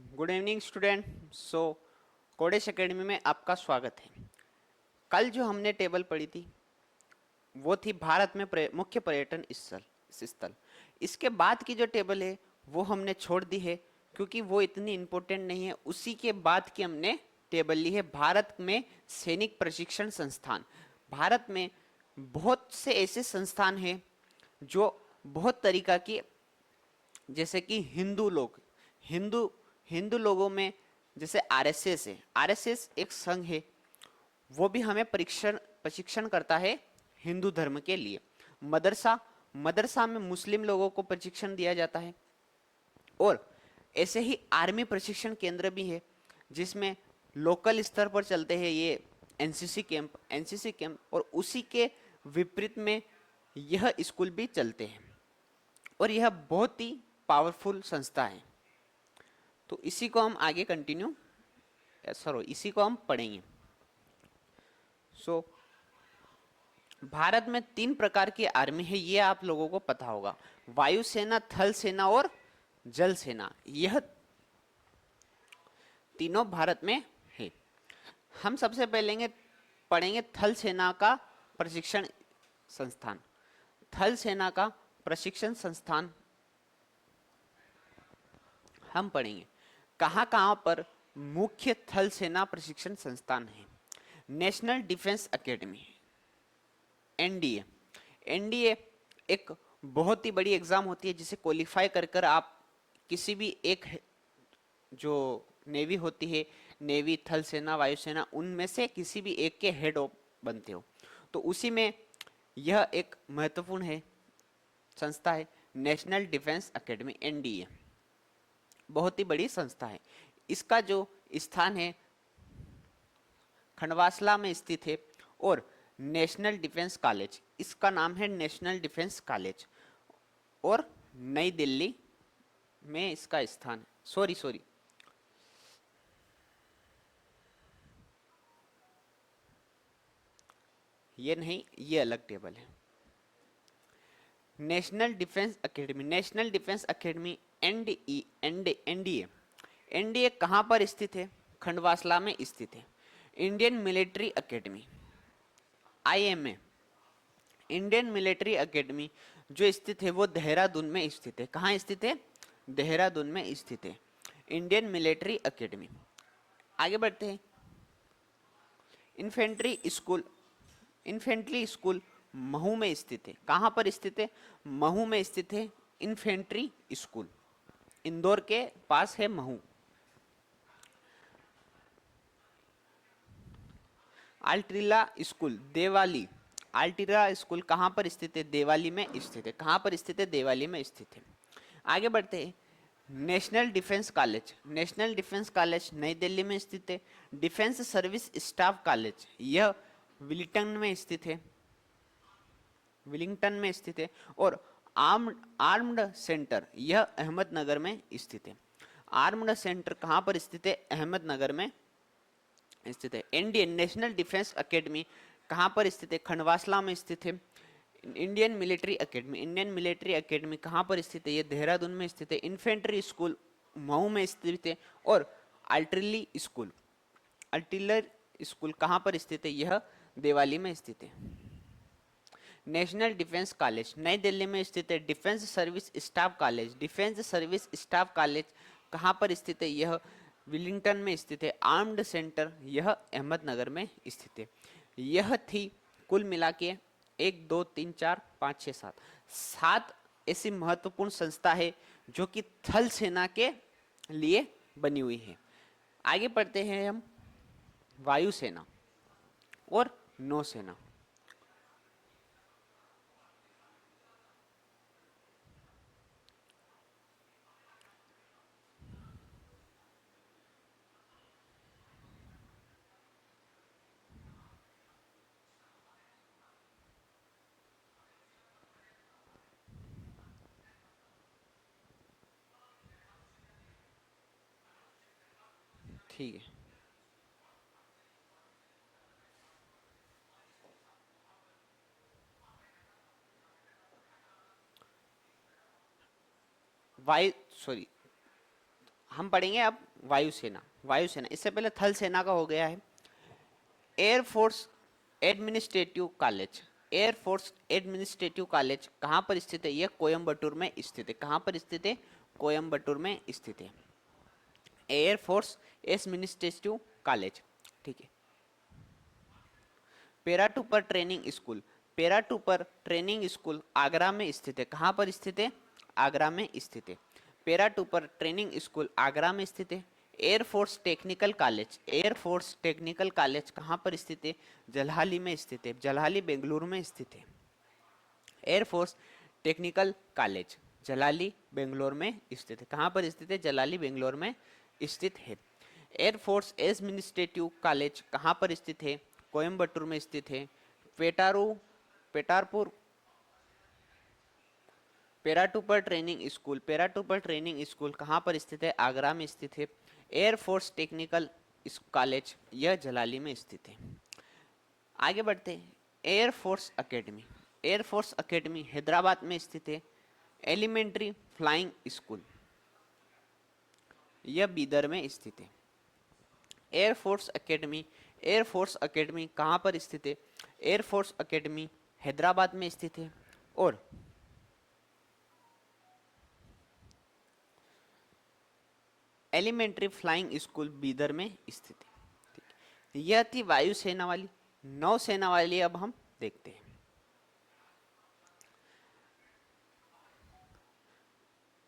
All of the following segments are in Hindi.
Good evening student. कोडेश एकेडमी में आपका स्वागत है। कल जो हमने टेबल पढ़ी थी वो थी भारत में मुख्य पर्यटन स्थल। इसके बाद की जो टेबल है वो हमने छोड़ दी है क्योंकि वो इतनी इम्पोर्टेंट नहीं है। उसी के बाद की हमने टेबल ली है भारत में सैनिक प्रशिक्षण संस्थान। भारत में बहुत से ऐसे संस्थान हैं जो बहुत तरीका की, जैसे कि हिंदू हिंदू लोगों में जैसे आरएसएस है। आरएसएस एक संघ है, वो भी हमें परीक्षण प्रशिक्षण करता है हिंदू धर्म के लिए। मदरसा मदरसा में मुस्लिम लोगों को प्रशिक्षण दिया जाता है। और ऐसे ही आर्मी प्रशिक्षण केंद्र भी है जिसमें लोकल स्तर पर चलते हैं ये एनसीसी कैंप। और उसी के विपरीत में यह स्कूल भी चलते हैं और यह बहुत ही पावरफुल संस्था है। तो इसी को हम आगे कंटिन्यू सॉरी इसी को हम पढ़ेंगे। सो भारत में 3 प्रकार की आर्मी है, ये आप लोगों को पता होगा। वायुसेना, थल सेना और जल सेना, यह तीनों भारत में है। हम सबसे पहले पढ़ेंगे थल सेना का प्रशिक्षण संस्थान। थल सेना का प्रशिक्षण संस्थान हम पढ़ेंगे कहाँ कहाँ पर मुख्य थल सेना प्रशिक्षण संस्थान है। National defence academy, NDA. NDA एक बहुत ही बड़ी एग्जाम होती है जिसे क्वालिफाई कर कर आप किसी भी एक जो नेवी होती है, नेवी, थल सेना, वायुसेना, उनमें से किसी भी एक के हेड ऑफ बनते हो। तो उसी में यह एक महत्वपूर्ण है संस्था है, नेशनल डिफेंस एकेडमी, एनडीए। बहुत ही बड़ी संस्था है। इसका जो स्थान है खंडवासला में स्थित है। और नेशनल डिफेंस कॉलेज, इसका नाम है नेशनल डिफेंस कॉलेज, और नई दिल्ली में इसका स्थान है। सॉरी सॉरी ये नहीं, ये अलग टेबल है। National defence academy NDA. NDA कहाँ पर स्थित है? खंडवासला में स्थित है। Indian military academy, IMA. Indian military academy जो स्थित है वो देहरादून में स्थित है। कहाँ स्थित है? देहरादून में स्थित है इंडियन मिलिट्री एकेडमी। आगे बढ़ते हैं। Infantry school, infantry school Mhow में स्थित है। कहाँ पर स्थित है? महू में स्थित है इन्फेंट्री स्कूल। इंदौर के पास है महू। अल्ट्रिला स्कूल, देवाली। अल्ट्रिला स्कूल कहाँ पर स्थित है? देवाली में स्थित है। कहाँ पर स्थित है? देवाली में स्थित है। आगे बढ़ते हैं। National defence college, national defence college नई दिल्ली में स्थित है। डिफेंस सर्विस स्टाफ कॉलेज, यह विलिंगटन में स्थित है। विलिंगटन में स्थित है। और आर्म्ड सेंटर, यह अहमदनगर में स्थित है। आर्म्ड सेंटर कहाँ पर स्थित है? अहमदनगर में स्थित है। इंडियन नेशनल डिफेंस एकेडमी कहाँ पर स्थित है? खंडवासला में स्थित है। Indian military academy, Indian military academy कहाँ पर स्थित है? ये देहरादून में स्थित है। इन्फेंट्री स्कूल मऊ में स्थित है। और आर्टिलरी स्कूल, आर्टिलरी स्कूल कहाँ पर स्थित है? यह देवाली में स्थित है। नेशनल डिफेंस कॉलेज नई दिल्ली में स्थित है। Defence service staff college, defence service staff college कहाँ पर स्थित है? यह विलिंगटन में स्थित है। आर्म्ड सेंटर, यह अहमदनगर में स्थित है। यह थी कुल मिला के 1 2 3 4 5 6 7 सात ऐसी महत्वपूर्ण संस्था है जो कि थल सेना के लिए बनी हुई है। आगे पढ़ते हैं हम वायुसेना और नौसेना। ठीक है। वायु सॉरी हम पढ़ेंगे अब वायुसेना। वायुसेना, इससे पहले थल सेना का हो गया है। Air force administrative college. Air force administrative college कहाँ पर स्थित है? यह कोयम्बटूर में स्थित है। कहाँ पर स्थित है? कोयम्बटूर में स्थित है एयरफोर्स एडमिनिस्ट्रेटिव कॉलेज। ठीक है। Paratrooper training school. Paratrooper training school Agra में स्थित है। कहाँ पर स्थित है? आगरा में स्थित है। पैराट्रूपर ट्रेनिंग स्कूल आगरा में स्थित है। Air force technical college. Air force technical college कहाँ पर स्थित है? जलहाली में स्थित है। जलहाली बेंगलुरु में स्थित है। एयरफोर्स टेक्निकल कॉलेज जलाली बेंगलोर में स्थित है। कहाँ पर स्थित है? जलाली बेंगलोर में स्थित है। एयरफोर्स एडमिनिस्ट्रेटिव कॉलेज कहाँ पर स्थित है? कोयम्बटूर में स्थित है। पेटारपुर paratrooper training school. Paratrooper training school कहाँ पर स्थित है? आगरा में स्थित है। एयरफोर्स टेक्निकल कॉलेज यह जलाली में स्थित है। आगे बढ़ते हैं। Air force academy. Air force academy Hyderabad में स्थित है। एलिमेंट्री फ्लाइंग स्कूल यह बीदर में स्थित है। Air force academy. एयरफोर्स एकेडमी कहाँ पर स्थित है? एयरफोर्स एकेडमी हैदराबाद में स्थित है। और एलिमेंट्री फ्लाइंग स्कूल बीदर में स्थित है। ठीक है। यह थी वायुसेना वाली। नौसेना वाली अब हम देखते हैं।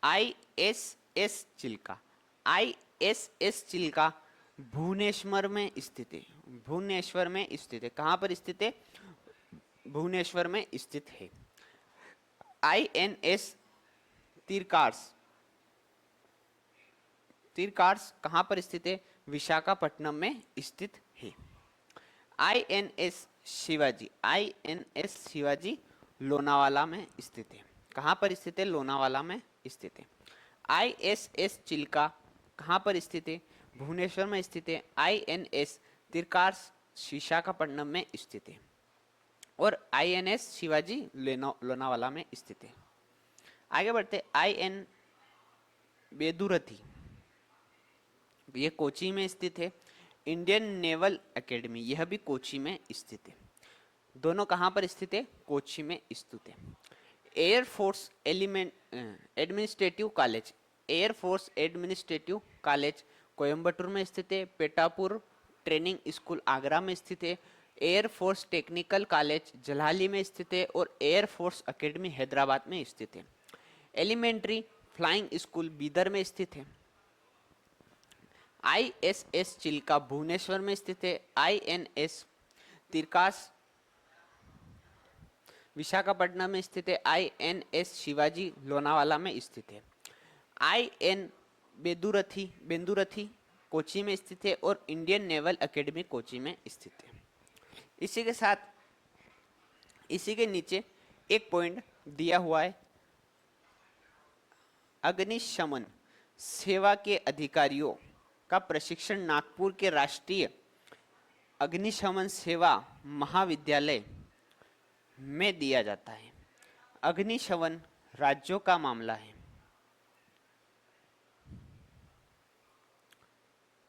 ISS चिल्का। ISS चिल्का भुवनेश्वर में स्थित है। भुवनेश्वर में स्थित है। कहाँ पर स्थित है? भुवनेश्वर में स्थित है। INS तीरकार्स। तीरकार्स कहाँ पर स्थित है? विशाखापट्टनम में स्थित है। INS शिवाजी। INS शिवाजी लोनावाला में स्थित है। कहाँ पर स्थित है? लोनावाला में स्थित है। ISS चिल्का कहाँ पर स्थित है? भुवनेश्वर में स्थित है। INS तीरकार्स विशाखापट्टनम में स्थित है। और INS शिवाजी लोनावाला में स्थित है। आगे बढ़ते। IN बेदुरथी यह कोची में स्थित है। इंडियन नेवल एकेडमी यह भी कोची में स्थित है। दोनों कहाँ पर स्थित है? कोची में स्थित है। Air force administrative college. Air force administrative college Coimbatore में स्थित है। पेटापुर ट्रेनिंग स्कूल आगरा में स्थित है। एयरफोर्स टेक्निकल कॉलेज जलाली में स्थित है। और एयरफोर्स एकेडमी हैदराबाद में स्थित है। एलिमेंट्री फ्लाइंग स्कूल बीदर में स्थित है। ISS चिल्का भुवनेश्वर में स्थित है। INS तिरकास विशाखापट्टनम में स्थित है। INS शिवाजी लोनावाला में स्थित है। IN बेंदुरथी कोची में स्थित है। और इंडियन नेवल एकेडमी कोची में स्थित है। इसी के साथ इसी के नीचे एक पॉइंट दिया हुआ है। अग्निशमन सेवा के अधिकारियों का प्रशिक्षण नागपुर के राष्ट्रीय अग्निशमन सेवा महाविद्यालय में दिया जाता है। अग्निशमन राज्यों का मामला है।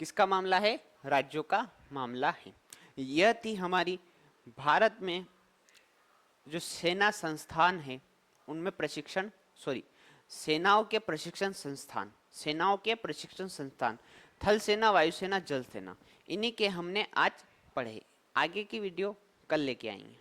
किसका मामला है? राज्यों का मामला है। यह थी हमारी भारत में जो सेना संस्थान है उनमें प्रशिक्षण सेनाओं के प्रशिक्षण संस्थान। सेनाओं के प्रशिक्षण संस्थान थल सेना, वायुसेना, जल सेना, इन्हीं के हमने आज पढ़े। आगे की वीडियो कल लेके आएंगे।